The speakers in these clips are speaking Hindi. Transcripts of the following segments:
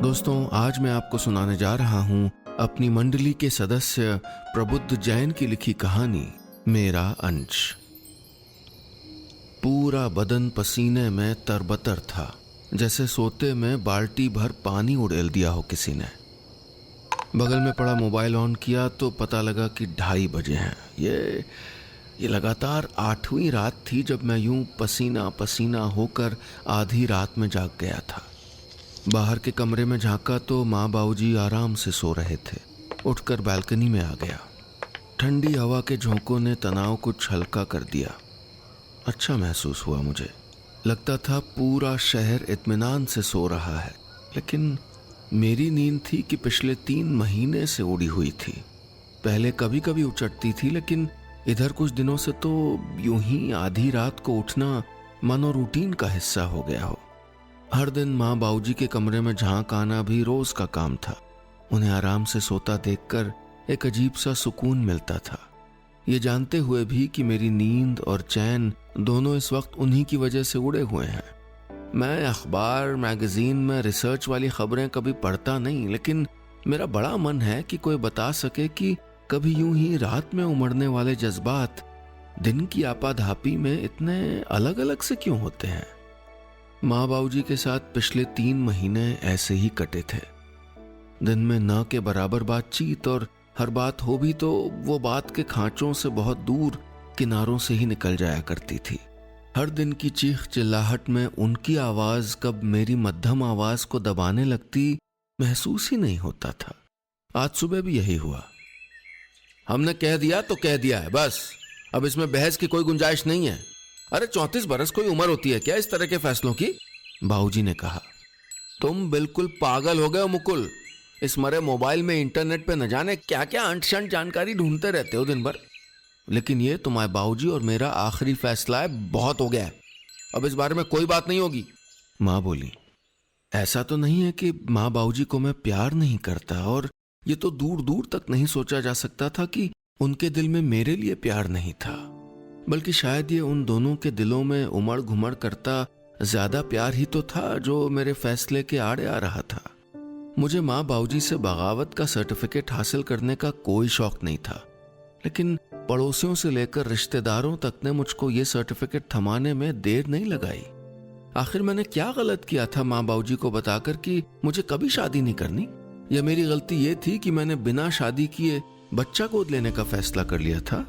दोस्तों, आज मैं आपको सुनाने जा रहा हूं अपनी मंडली के सदस्य प्रबुद्ध जैन की लिखी कहानी मेरा अंश। पूरा बदन पसीने में तरबतर था, जैसे सोते में बाल्टी भर पानी उड़ेल दिया हो किसी ने। बगल में पड़ा मोबाइल ऑन किया तो पता लगा कि 2:30 बजे हैं। ये लगातार 8वीं रात थी जब मैं यूं पसीना पसीना होकर आधी रात में जाग गया था। बाहर के कमरे में झांका तो माँ बाबूजी आराम से सो रहे थे। उठकर बालकनी में आ गया। ठंडी हवा के झोंकों ने तनाव कुछ हल्का कर दिया। अच्छा महसूस हुआ मुझे। लगता था पूरा शहर इत्मीनान से सो रहा है, लेकिन मेरी नींद थी कि पिछले 3 महीने से उड़ी हुई थी। पहले कभी कभी उचटती थी, लेकिन इधर कुछ दिनों से तो यूं ही आधी रात को उठना मानो रूटीन का हिस्सा हो गया हो। हर दिन माँ बाबूजी के कमरे में झांक आना भी रोज का काम था। उन्हें आराम से सोता देखकर एक अजीब सा सुकून मिलता था, ये जानते हुए भी कि मेरी नींद और चैन दोनों इस वक्त उन्हीं की वजह से उड़े हुए हैं। मैं अखबार मैगजीन में रिसर्च वाली खबरें कभी पढ़ता नहीं, लेकिन मेरा बड़ा मन है कि कोई बता सके कि कभी यूं ही रात में उमड़ने वाले जज्बात दिन की आपाधापी में इतने अलग अलग से क्यों होते हैं। माँ बाबूजी के साथ पिछले 3 महीने ऐसे ही कटे थे। दिन में न के बराबर बातचीत, और हर बात हो भी तो वो बात के खांचों से बहुत दूर किनारों से ही निकल जाया करती थी। हर दिन की चीख चिल्लाहट में उनकी आवाज कब मेरी मध्यम आवाज को दबाने लगती महसूस ही नहीं होता था। आज सुबह भी यही हुआ। हमने कह दिया तो कह दिया है, बस अब इसमें बहस की कोई गुंजाइश नहीं है। अरे 34 बरस कोई उम्र होती है क्या इस तरह के फैसलों की? बाबूजी ने कहा। तुम बिल्कुल पागल हो गए हो मुकुल। इस मरे मोबाइल में इंटरनेट पे न जाने क्या क्या अंट शंट जानकारी ढूंढते रहते हो दिन भर। लेकिन ये तुम्हारे बाबूजी और मेरा आखिरी फैसला है, बहुत हो गया है, अब इस बारे में कोई बात नहीं होगी। माँ बोली। ऐसा तो नहीं है कि माँ बाबूजी को मैं प्यार नहीं करता, और ये तो दूर दूर तक नहीं सोचा जा सकता था कि उनके दिल में मेरे लिए प्यार नहीं था, बल्कि शायद ये उन दोनों के दिलों में उमड़ घुमड़ करता ज्यादा प्यार ही तो था जो मेरे फैसले के आड़े आ रहा था। मुझे माँ बाबूजी से बगावत का सर्टिफिकेट हासिल करने का कोई शौक नहीं था, लेकिन पड़ोसियों से लेकर रिश्तेदारों तक ने मुझको ये सर्टिफिकेट थमाने में देर नहीं लगाई। आखिर मैंने क्या गलत किया था माँ बाबूजी को बताकर कि मुझे कभी शादी नहीं करनी? या मेरी गलती ये थी कि मैंने बिना शादी किए बच्चा गोद लेने का फैसला कर लिया था?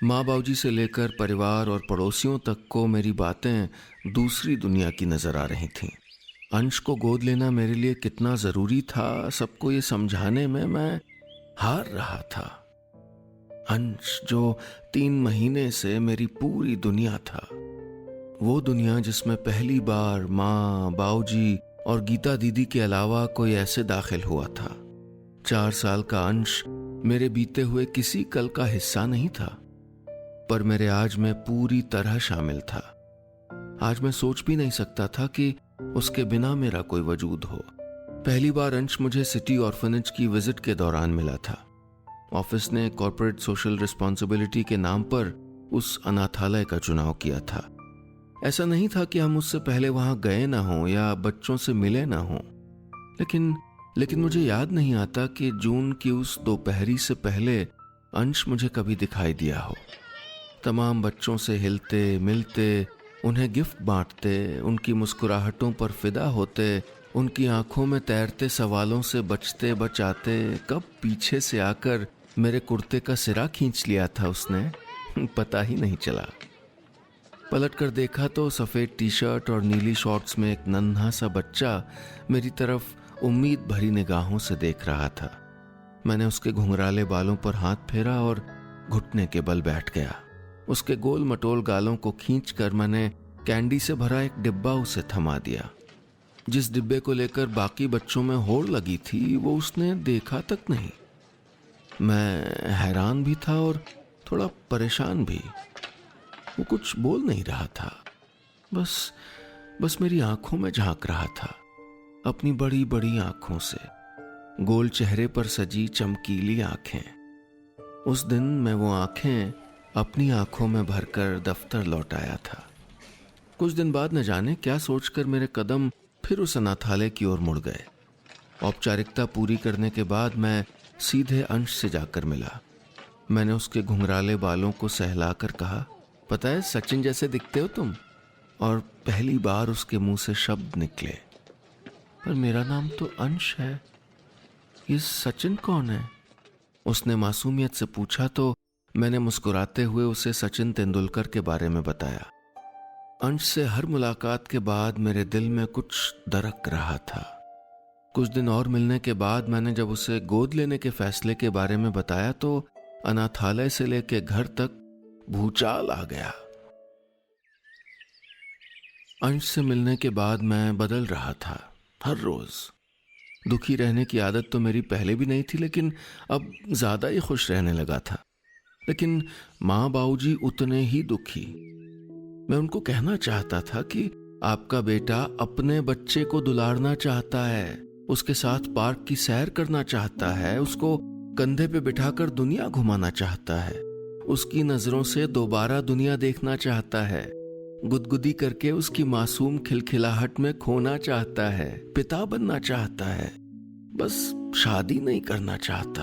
माँ बाबूजी से लेकर परिवार और पड़ोसियों तक को मेरी बातें दूसरी दुनिया की नजर आ रही थीं। अंश को गोद लेना मेरे लिए कितना जरूरी था, सबको ये समझाने में मैं हार रहा था। अंश जो 3 महीने से मेरी पूरी दुनिया था, वो दुनिया जिसमें पहली बार माँ बाबूजी और गीता दीदी के अलावा कोई ऐसे दाखिल हुआ था। 4 साल का अंश मेरे बीते हुए किसी कल का हिस्सा नहीं था, पर मेरे आज में पूरी तरह शामिल था। आज मैं सोच भी नहीं सकता था कि उसके बिना मेरा कोई वजूद हो। पहली बार अंश मुझे सिटी ऑर्फनेज की विजिट के दौरान मिला था। ऑफिस ने कॉर्पोरेट सोशल रिस्पॉन्सिबिलिटी के नाम पर उस अनाथालय का चुनाव किया था। ऐसा नहीं था कि हम उससे पहले वहां गए ना हों या बच्चों से मिले ना हों, लेकिन मुझे याद नहीं आता कि जून की उस दोपहरी से पहले अंश मुझे कभी दिखाई दिया हो। तमाम बच्चों से हिलते मिलते, उन्हें गिफ्ट बांटते, उनकी मुस्कुराहटों पर फिदा होते, उनकी आंखों में तैरते सवालों से बचते बचाते कब पीछे से आकर मेरे कुर्ते का सिरा खींच लिया था उसने, पता ही नहीं चला। पलट कर देखा तो सफेद टी शर्ट और नीली शॉर्ट्स में एक नन्हा सा बच्चा मेरी तरफ उम्मीद भरी निगाहों से देख रहा था। मैंने उसके घुंघराले बालों पर हाथ फेरा और घुटने के बल बैठ गया। उसके गोल मटोल गालों को खींचकर मैंने कैंडी से भरा एक डिब्बा उसे थमा दिया। जिस डिब्बे को लेकर बाकी बच्चों में होड़ लगी थी वो उसने देखा तक नहीं। मैं हैरान भी था और थोड़ा परेशान भी। वो कुछ बोल नहीं रहा था, बस मेरी आंखों में झांक रहा था, अपनी बड़ी बड़ी आंखों से, गोल चेहरे पर सजी चमकीली आंखें। उस दिन मैं वो आंखें अपनी आंखों में भरकर दफ्तर लौट आया था। कुछ दिन बाद न जाने क्या सोचकर मेरे कदम फिर उस अनाथालय की ओर मुड़ गए। औपचारिकता पूरी करने के बाद मैं सीधे अंश से जाकर मिला। मैंने उसके घुंघराले बालों को सहलाकर कहा, पता है सचिन जैसे दिखते हो तुम। और पहली बार उसके मुंह से शब्द निकले, पर मेरा नाम तो अंश है, ये सचिन कौन है? उसने मासूमियत से पूछा तो मैंने मुस्कुराते हुए उसे सचिन तेंदुलकर के बारे में बताया। अंश से हर मुलाकात के बाद मेरे दिल में कुछ दरक रहा था। कुछ दिन और मिलने के बाद मैंने जब उसे गोद लेने के फैसले के बारे में बताया तो अनाथालय से लेकर घर तक भूचाल आ गया। अंश से मिलने के बाद मैं बदल रहा था हर रोज। दुखी रहने की आदत तो मेरी पहले भी नहीं थी, लेकिन अब ज्यादा ही खुश रहने लगा था। लेकिन माँ बाबूजी उतने ही दुखी। मैं उनको कहना चाहता था कि आपका बेटा अपने बच्चे को दुलारना चाहता है, उसके साथ पार्क की सैर करना चाहता है, उसको कंधे पे बिठाकर दुनिया घुमाना चाहता है, उसकी नजरों से दोबारा दुनिया देखना चाहता है, गुदगुदी करके उसकी मासूम खिलखिलाहट में खोना चाहता है, पिता बनना चाहता है, बस शादी नहीं करना चाहता।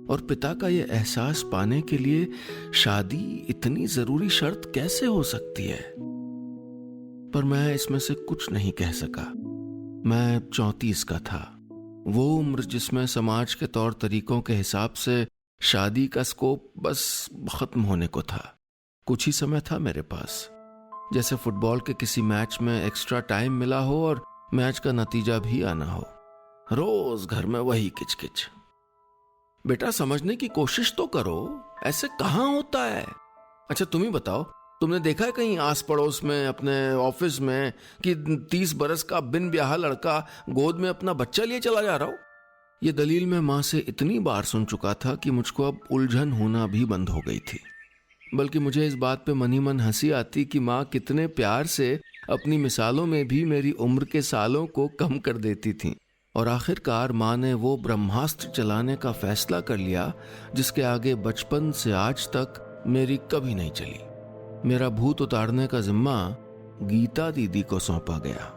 और पिता का ये एहसास पाने के लिए शादी इतनी जरूरी शर्त कैसे हो सकती है? पर मैं इसमें से कुछ नहीं कह सका। मैं 34 का था, वो उम्र जिसमें समाज के तौर तरीकों के हिसाब से शादी का स्कोप बस खत्म होने को था। कुछ ही समय था मेरे पास, जैसे फुटबॉल के किसी मैच में एक्स्ट्रा टाइम मिला हो और मैच का नतीजा भी आना हो। रोज घर में वही किचकिच। बेटा समझने की कोशिश तो करो, ऐसे कहाँ होता है? अच्छा तुम ही बताओ, तुमने देखा है कहीं आस पड़ोस में, अपने ऑफिस में, कि 30 बरस का बिन ब्याह लड़का गोद में अपना बच्चा लिए चला जा रहा हो? ये दलील मैं माँ से इतनी बार सुन चुका था कि मुझको अब उलझन होना भी बंद हो गई थी। बल्कि मुझे इस बात पे मनी मन हंसी आती कि माँ कितने प्यार से अपनी मिसालों में भी मेरी उम्र के सालों को कम कर देती थी। और आखिरकार माँ ने वो ब्रह्मास्त्र चलाने का फैसला कर लिया जिसके आगे बचपन से आज तक मेरी कभी नहीं चली। मेरा भूत उतारने का जिम्मा गीता दीदी को सौंपा गया।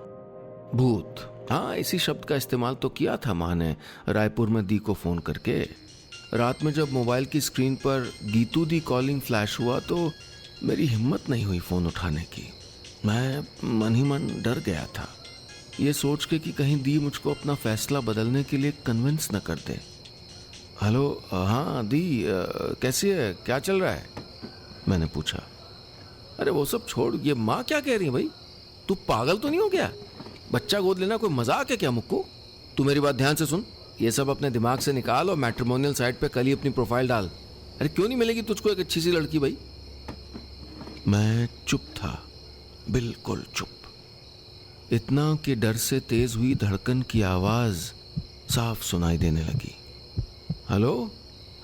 भूत, हाँ इसी शब्द का इस्तेमाल तो किया था माँ ने रायपुर में दी को फोन करके। रात में जब मोबाइल की स्क्रीन पर गीतू दी कॉलिंग फ्लैश हुआ तो मेरी हिम्मत नहीं हुई फोन उठाने की। मैं मन ही मन डर गया था, ये सोच के कि कहीं दी मुझको अपना फैसला बदलने के लिए कन्विंस न कर दे। हेलो, हाँ दी, कैसी है, क्या चल रहा है? मैंने पूछा। अरे वो सब छोड़, ये माँ क्या कह रही है भाई? तू पागल तो नहीं हो गया? बच्चा गोद लेना कोई मजाक है क्या मुक्कू? तू मेरी बात ध्यान से सुन, ये सब अपने दिमाग से निकाल और मैट्रिमोनियल साइट पे कल ही अपनी प्रोफाइल डाल। अरे क्यों नहीं मिलेगी तुझको एक अच्छी सी लड़की भाई? मैं चुप था, बिल्कुल चुप। इतना कि डर से तेज हुई धड़कन की आवाज साफ सुनाई देने लगी। हेलो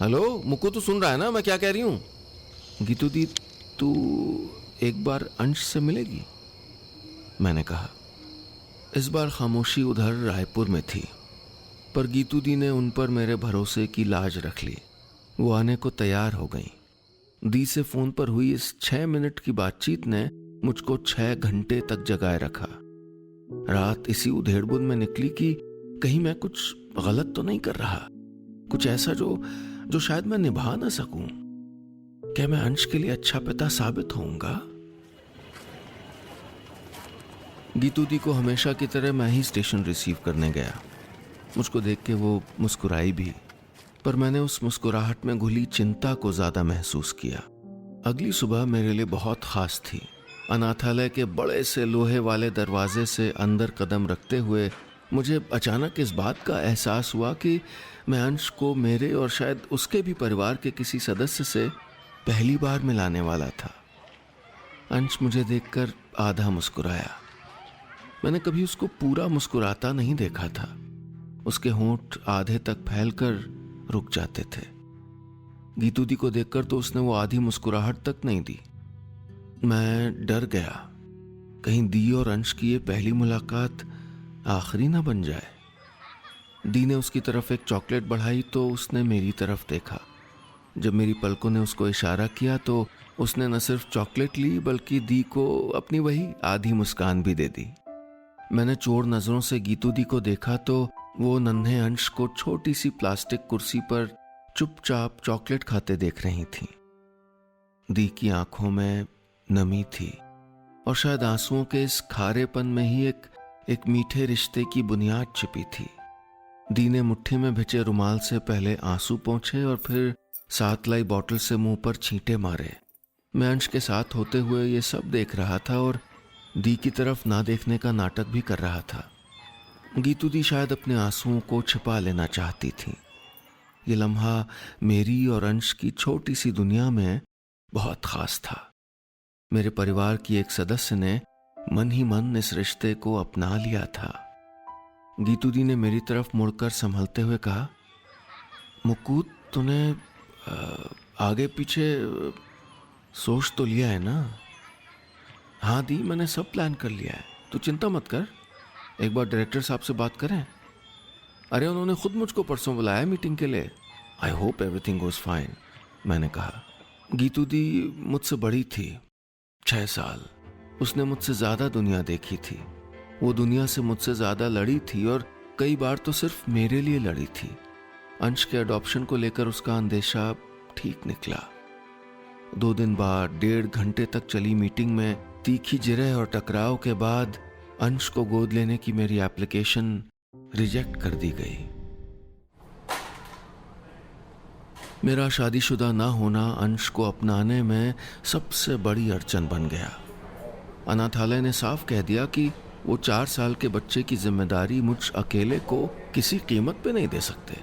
हेलो, मुक्कू तू सुन रहा है ना मैं क्या कह रही हूँ? गीतू दी, तू एक बार अंश से मिलेगी? मैंने कहा। इस बार खामोशी उधर रायपुर में थी, पर गीतू दी ने उन पर मेरे भरोसे की लाज रख ली। वो आने को तैयार हो गई। दी से फोन पर हुई इस 6 मिनट की बातचीत ने मुझको 6 घंटे तक जगाए रखा। रात इसी उधेड़बुन में निकली कि कहीं मैं कुछ गलत तो नहीं कर रहा, कुछ ऐसा जो शायद मैं निभा ना सकूं। क्या मैं अंश के लिए अच्छा पिता साबित होऊंगा? गीतू दी को हमेशा की तरह मैं ही स्टेशन रिसीव करने गया। मुझको देख के वो मुस्कुराई भी, पर मैंने उस मुस्कुराहट में घुली चिंता को ज्यादा महसूस किया। अगली सुबह मेरे लिए बहुत खास थी। अनाथालय के बड़े से लोहे वाले दरवाजे से अंदर कदम रखते हुए मुझे अचानक इस बात का एहसास हुआ कि मैं अंश को मेरे और शायद उसके भी परिवार के किसी सदस्य से पहली बार मिलाने वाला था। अंश मुझे देखकर आधा मुस्कुराया। मैंने कभी उसको पूरा मुस्कुराता नहीं देखा था। उसके होंठ आधे तक फैलकर रुक जाते थे। गीतू दी को देखकर तो उसने वो आधी मुस्कुराहट तक नहीं दी। मैं डर गया, कहीं दी और अंश की ये पहली मुलाकात आखिरी ना बन जाए। दी ने उसकी तरफ एक चॉकलेट बढ़ाई तो उसने मेरी तरफ देखा। जब मेरी पलकों ने उसको इशारा किया तो उसने न सिर्फ चॉकलेट ली बल्कि दी को अपनी वही आधी मुस्कान भी दे दी। मैंने चोर नजरों से गीतू दी को देखा तो वो नन्हे अंश को छोटी सी प्लास्टिक कुर्सी पर चुपचाप चॉकलेट खाते देख रही थी। दी की आंखों में नमी थी और शायद आंसुओं के इस खारेपन में ही एक मीठे रिश्ते की बुनियाद छिपी थी। दी ने मुट्ठी में भिजे रुमाल से पहले आंसू पोंछे और फिर साथ लाई बोतल से मुंह पर छींटे मारे। मैं अंश के साथ होते हुए ये सब देख रहा था और दी की तरफ ना देखने का नाटक भी कर रहा था। गीतू दी शायद अपने आंसुओं को छिपा लेना चाहती थी। ये लम्हा मेरी और अंश की छोटी सी दुनिया में बहुत खास था। मेरे परिवार की एक सदस्य ने मन ही मन इस रिश्ते को अपना लिया था। गीतू दी ने मेरी तरफ मुड़कर संभलते हुए कहा, मुकू तूने आगे पीछे सोच तो लिया है ना? हाँ दी, मैंने सब प्लान कर लिया है, तू चिंता मत कर। एक बार डायरेक्टर साहब से बात करें। अरे उन्होंने खुद मुझको परसों बुलाया मीटिंग के लिए। I hope everything goes fine, मैंने कहा। गीतू दी मुझसे बड़ी थी, 6 साल। उसने मुझसे ज्यादा दुनिया देखी थी। वो दुनिया से मुझसे ज्यादा लड़ी थी और कई बार तो सिर्फ मेरे लिए लड़ी थी। अंश के अडॉप्शन को लेकर उसका अंदेशा ठीक निकला। 2 दिन बाद 1.5 घंटे तक चली मीटिंग में तीखी जिरह और टकराव के बाद अंश को गोद लेने की मेरी एप्लीकेशन रिजेक्ट कर दी गई। मेरा शादीशुदा ना होना अंश को अपनाने में सबसे बड़ी अड़चन बन गया। अनाथालय ने साफ कह दिया कि वो 4 साल के बच्चे की जिम्मेदारी मुझ अकेले को किसी कीमत पे नहीं दे सकते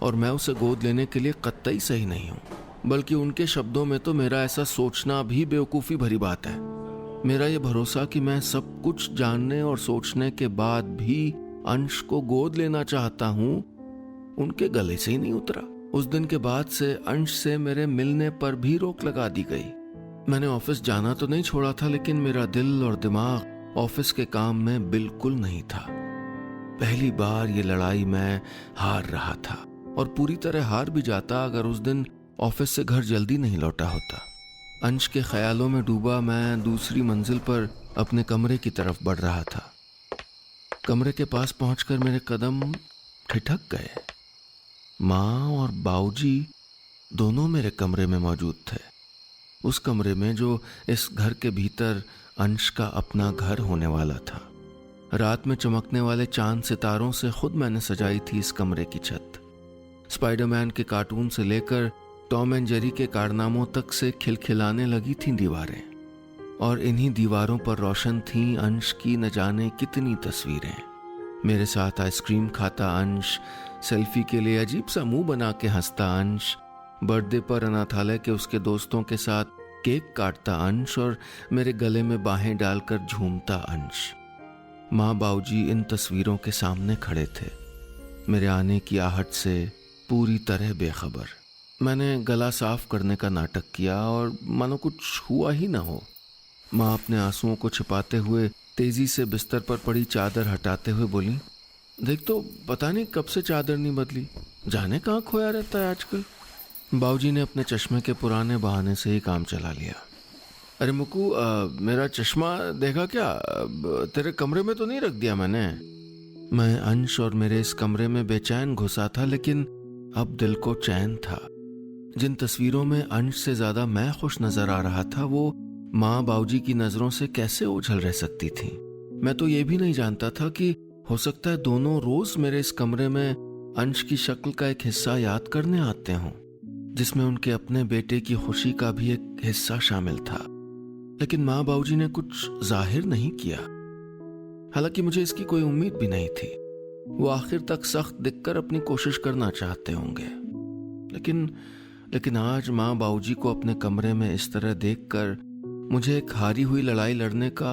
और मैं उसे गोद लेने के लिए कतई सही नहीं हूं। बल्कि उनके शब्दों में तो मेरा ऐसा सोचना भी बेवकूफ़ी भरी बात है। मेरा ये भरोसा कि मैं सब कुछ जानने और सोचने के बाद भी अंश को गोद लेना चाहता हूं, उनके गले से ही नहीं उतरा। उस दिन के बाद से अंश से मेरे मिलने पर भी रोक लगा दी गई। मैंने ऑफिस जाना तो नहीं छोड़ा था, लेकिन मेरा दिल और दिमाग ऑफिस के काम में बिल्कुल नहीं था। पहली बार ये लड़ाई मैं हार रहा था और पूरी तरह हार भी जाता अगर उस दिन ऑफिस से घर जल्दी नहीं लौटा होता। अंश के ख्यालों में डूबा मैं दूसरी मंजिल पर अपने कमरे की तरफ बढ़ रहा था। कमरे के पास पहुंचकर मेरे कदम ठिठक गए। माँ और बाऊजी दोनों मेरे कमरे में मौजूद थे। उस कमरे में जो इस घर के भीतर अंश का अपना घर होने वाला था। रात में चमकने वाले चांद सितारों से खुद मैंने सजाई थी इस कमरे की छत। स्पाइडरमैन के कार्टून से लेकर टॉम एंड जेरी के कारनामों तक से खिलखिलाने लगी थीं दीवारें और इन्हीं दीवारों पर रोशन थीं अंश की न जाने कितनी तस्वीरें। मेरे साथ आइसक्रीम खाता अंश, सेल्फी के लिए अजीब सा मुंह बना के हंसता अंश, बर्थडे पर अनाथालय के उसके दोस्तों के साथ केक काटता अंश और मेरे गले में बाहें डालकर झूमता अंश। माँ बाऊजी इन तस्वीरों के सामने खड़े थे, मेरे आने की आहट से पूरी तरह बेखबर। मैंने गला साफ करने का नाटक किया और मानो कुछ हुआ ही ना हो। माँ अपने आंसुओं को छिपाते हुए तेजी से बिस्तर पर पड़ी चादर हटाते हुए बोली, देख तो पता नहीं कब से चादर नहीं बदली, जाने कहाँ खोया रहता है आजकल। बाऊजी ने अपने चश्मे के पुराने बहाने से ही काम चला लिया। अरे मुकू, मेरा चश्मा देखा क्या? तेरे कमरे में तो नहीं रख दिया मैंने? मैं अंश और मेरे इस कमरे में बेचैन घुसा था, लेकिन अब दिल को चैन था। जिन तस्वीरों में अंश से ज्यादा मैं खुश नजर आ रहा था, वो माँ बाऊजी की नजरों से कैसे ओझल रह सकती थी। मैं तो ये भी नहीं जानता था कि हो सकता है दोनों रोज मेरे इस कमरे में अंश की शक्ल का एक हिस्सा याद करने आते हों, जिसमें उनके अपने बेटे की खुशी का भी एक हिस्सा शामिल था। लेकिन माँ बाऊजी ने कुछ जाहिर नहीं किया। हालांकि मुझे इसकी कोई उम्मीद भी नहीं थी। वो आखिर तक सख्त दिखकर अपनी कोशिश करना चाहते होंगे। लेकिन आज माँ बाऊजी को अपने कमरे में इस तरह देखकर मुझे एक हारी हुई लड़ाई लड़ने का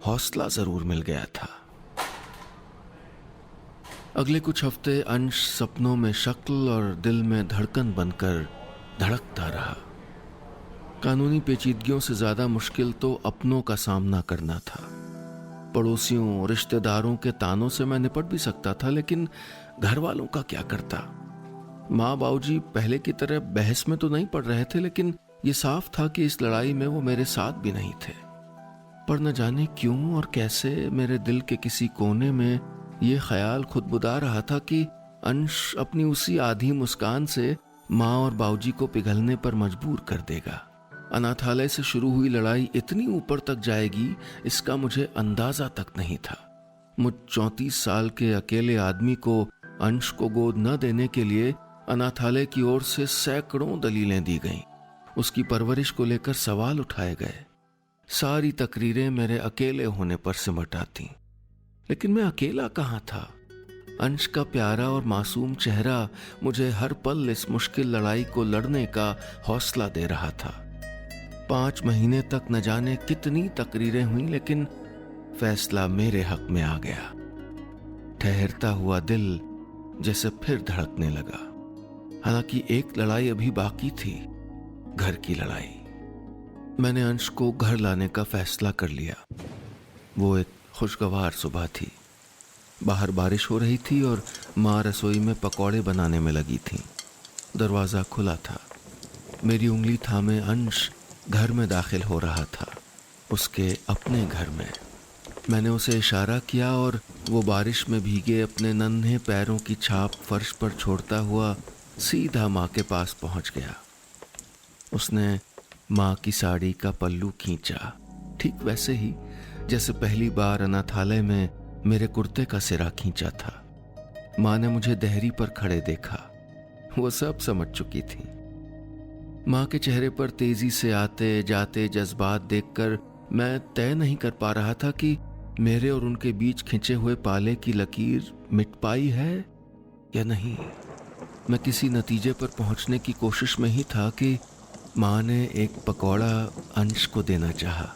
हौसला जरूर मिल गया था। अगले कुछ हफ्ते अंश सपनों में शक्ल और दिल में धड़कन बनकर धड़कता रहा। कानूनी पेचीदगियों से ज्यादा मुश्किल तो अपनों का सामना करना था। पड़ोसियों, रिश्तेदारों के तानों से मैं निपट भी सकता था, लेकिन घर वालों का क्या करता? माँ बाबूजी पहले की तरह बहस में तो नहीं पड़ रहे थे, लेकिन ये साफ था कि इस लड़ाई में वो मेरे साथ भी नहीं थे। पर न जाने क्यों और कैसे मेरे दिल के किसी कोने में ये ख्याल खुदबुदा रहा था कि अंश अपनी उसी आधी मुस्कान से माँ और बाबूजी को पिघलने पर मजबूर कर देगा। अनाथालय से शुरू हुई लड़ाई इतनी ऊपर तक जाएगी, इसका मुझे अंदाजा तक नहीं था। मुझ 34 साल के अकेले आदमी को अंश को गोद न देने के लिए अनाथालय की ओर से सैकड़ों दलीलें दी गईं। उसकी परवरिश को लेकर सवाल उठाए गए। सारी तकरीरें मेरे अकेले होने पर सिमट आती, लेकिन मैं अकेला कहाँ था। अंश का प्यारा और मासूम चेहरा मुझे हर पल इस मुश्किल लड़ाई को लड़ने का हौसला दे रहा था। 5 महीने तक न जाने कितनी तकरीरें हुई, लेकिन फैसला मेरे हक में आ गया। ठहरता हुआ दिल जैसे फिर धड़कने लगा। हालांकि एक लड़ाई अभी बाकी थी, घर की लड़ाई। मैंने अंश को घर लाने का फैसला कर लिया। वो एक खुशगवार सुबह थी। बाहर बारिश हो रही थी और माँ रसोई में पकौड़े बनाने में लगी थी। दरवाज़ा खुला था। मेरी उंगली थामे अंश घर में दाखिल हो रहा था, उसके अपने घर में। मैंने उसे इशारा किया और वो बारिश में भीगे अपने नन्हे पैरों की छाप फर्श पर छोड़ता हुआ सीधा माँ के पास पहुँच गया। उसने माँ की साड़ी का पल्लू खींचा, ठीक वैसे ही जैसे पहली बार अनाथालय में मेरे कुर्ते का सिरा खींचा था। माँ ने मुझे देहरी पर खड़े देखा। वो सब समझ चुकी थी। माँ के चेहरे पर तेजी से आते जाते जज्बात देखकर मैं तय नहीं कर पा रहा था कि मेरे और उनके बीच खिंचे हुए पाले की लकीर मिट पाई है या नहीं। मैं किसी नतीजे पर पहुंचने की कोशिश में ही था कि माँ ने एक पकौड़ा अंश को देना चाहा।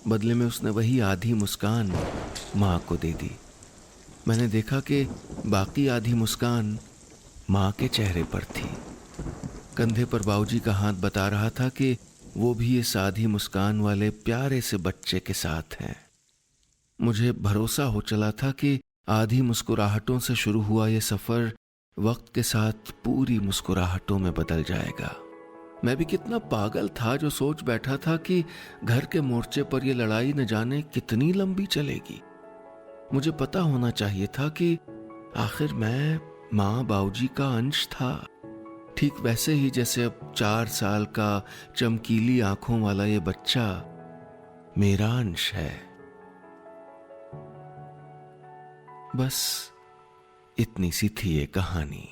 बदले में उसने वही आधी मुस्कान माँ को दे दी। मैंने देखा कि बाकी आधी मुस्कान माँ के चेहरे पर थी। कंधे पर बाबूजी का हाथ बता रहा था कि वो भी इस आधी मुस्कान वाले प्यारे से बच्चे के साथ हैं। मुझे भरोसा हो चला था कि आधी मुस्कुराहटों से शुरू हुआ ये सफर वक्त के साथ पूरी मुस्कुराहटों में बदल जाएगा। मैं भी कितना पागल था जो सोच बैठा था कि घर के मोर्चे पर यह लड़ाई न जाने कितनी लंबी चलेगी। मुझे पता होना चाहिए था कि आखिर मैं माँ बाबूजी का अंश था, ठीक वैसे ही जैसे अब 4 साल का चमकीली आंखों वाला ये बच्चा मेरा अंश है। बस इतनी सी थी ये कहानी।